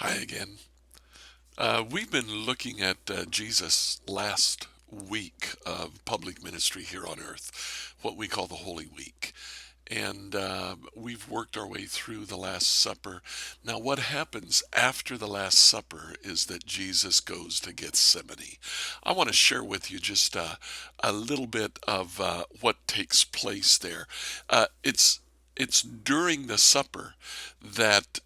Hi again. We've been looking at Jesus' last week of public ministry here on earth, what we call the Holy Week. And we've worked our way through the Last Supper. Now, what happens after the Last Supper is that Jesus goes to Gethsemane. I want to share with you just a little bit of what takes place there. It's during the supper that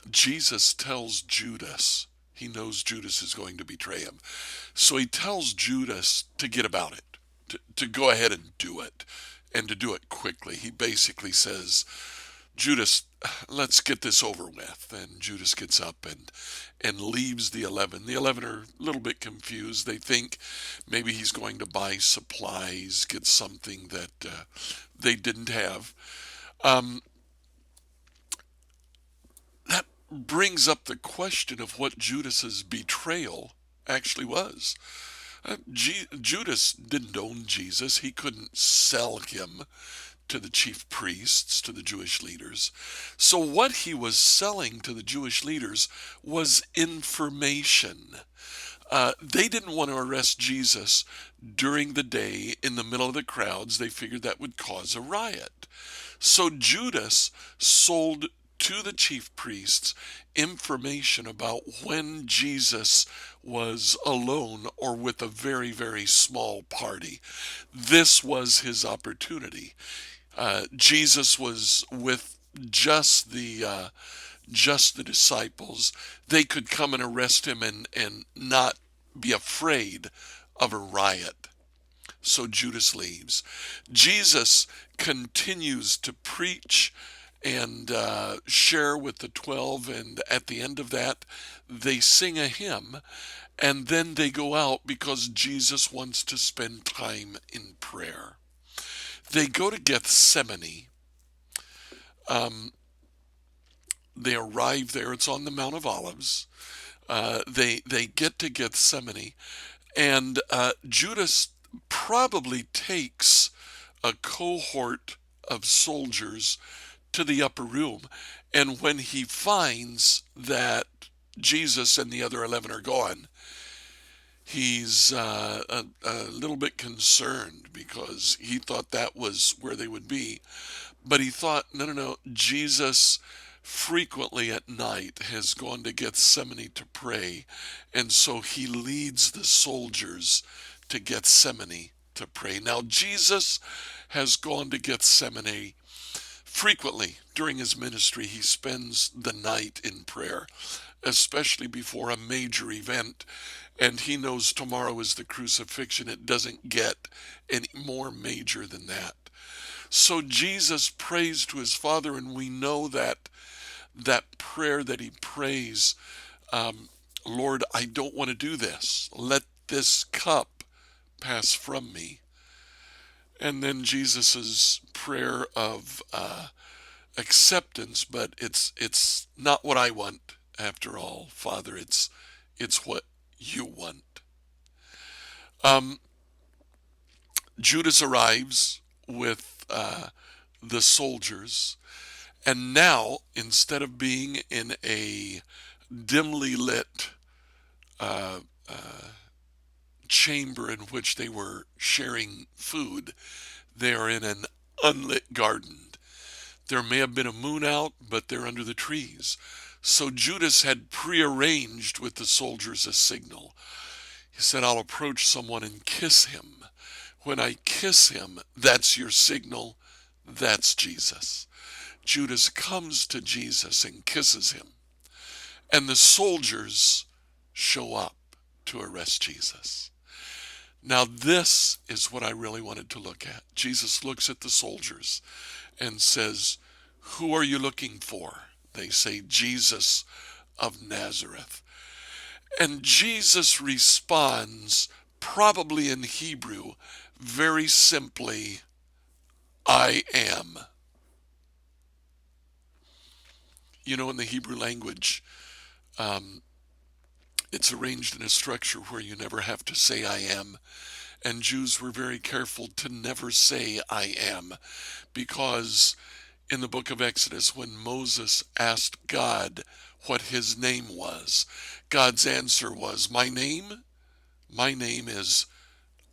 Jesus tells Judas, he knows Judas is going to betray him. So he tells Judas to get about it, to go ahead and do it, and to do it quickly. He basically says, Judas, let's get this over with. And Judas gets up and leaves the 11. The 11 are a little bit confused. They think maybe he's going to buy supplies, get something that they didn't have. Um, that brings up the question of what Judas's betrayal actually was. Judas didn't own Jesus. He couldn't sell him to the chief priests, to the Jewish leaders. So what he was selling to the Jewish leaders was information. They didn't want to arrest Jesus during the day in the middle of the crowds. They figured that would cause a riot. So Judas sold to the chief priests information about when Jesus was alone or with a very, very small party. This was his opportunity. Jesus was with just the disciples. They could come and arrest him and not be afraid of a riot. So Judas leaves. Jesus continues to preach and share with the 12, and at the end of that, they sing a hymn, and then they go out because Jesus wants to spend time in prayer. They go to Gethsemane. Um, they arrive there. It's on the Mount of Olives. They get to Gethsemane, and Judas probably takes a cohort of soldiers to the upper room. And when he finds that Jesus and the other 11 are gone, he's a little bit concerned because he thought that was where they would be. But he thought, no, no, no, Jesus frequently at night has gone to Gethsemane to pray. And so he leads the soldiers to Gethsemane to pray. Now, Jesus has gone to Gethsemane frequently during his ministry. He spends the night in prayer, especially before a major event. And he knows tomorrow is the crucifixion. It doesn't get any more major than that. So Jesus prays to his Father, and we know that that prayer that he prays, Lord, I don't want to do this. Let this cup pass from me. And then Jesus's prayer of acceptance, but it's not what I want after all, Father. It's what you want. Um, Judas arrives with the soldiers, and now instead of being in a dimly lit uh, uh, chamber in which they were sharing food, they are in an unlit garden. There may have been a moon out, but they're under the trees. So Judas had prearranged with the soldiers a signal. He said, I'll approach someone and kiss him. When I kiss him, that's your signal. That's Jesus. Judas comes to Jesus and kisses him. And the soldiers show up to arrest Jesus. Now, this is what I really wanted to look at. Jesus looks at the soldiers and says, who are you looking for? They say, Jesus of Nazareth. And Jesus responds, probably in Hebrew, very simply, I am. You know, in the Hebrew language, um, it's arranged in a structure where you never have to say I am. And Jews were very careful to never say I am, because in the book of Exodus, when Moses asked God, what his name was. God's answer was, my name is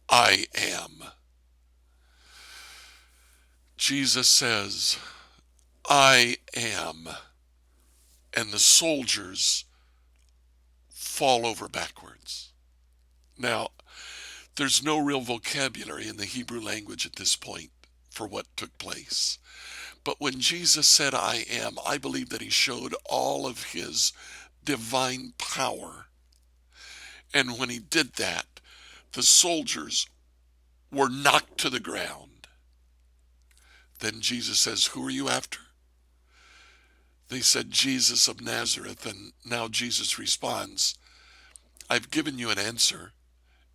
I am. Jesus says, I am. And the soldiers fall over backwards. Now, there's no real vocabulary in the Hebrew language at this point for what took place. But when Jesus said, I am, I believe that he showed all of his divine power. And when he did that, the soldiers were knocked to the ground. Then Jesus says, who are you after? They said, Jesus of Nazareth. And now Jesus responds, I've given you an answer.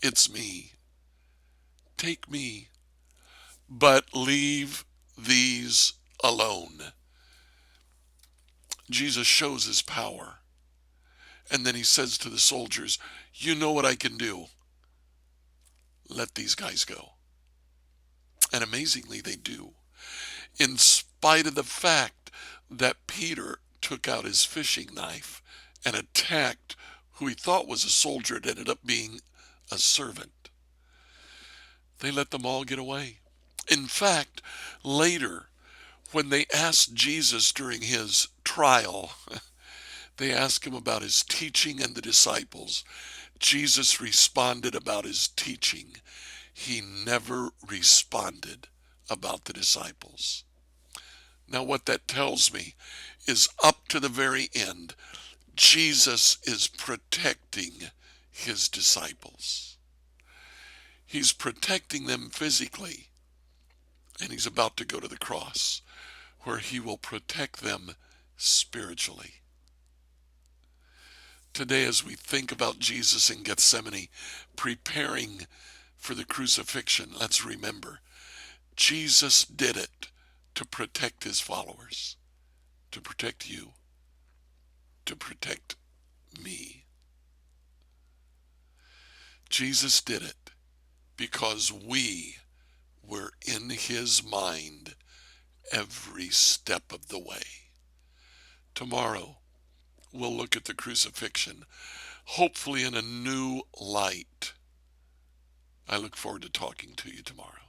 It's me. Take me, but leave these alone. Jesus shows his power. And then he says to the soldiers, you know what I can do. Let these guys go. And amazingly, they do. In spite of the fact that Peter took out his fishing knife and attacked who he thought was a soldier, it ended up being a servant. They let them all get away. In fact, later, when they asked Jesus during his trial, they asked him about his teaching and the disciples. Jesus responded about his teaching. He never responded about the disciples. Now, what that tells me is up to the very end, Jesus is protecting his disciples. He's protecting them physically, and he's about to go to the cross, where he will protect them spiritually. Today, as we think about Jesus in Gethsemane, preparing for the crucifixion, let's remember, Jesus did it to protect his followers, to protect you, to protect me. Jesus did it because we were in his mind every step of the way. Tomorrow, we'll look at the crucifixion, hopefully in a new light. I look forward to talking to you tomorrow.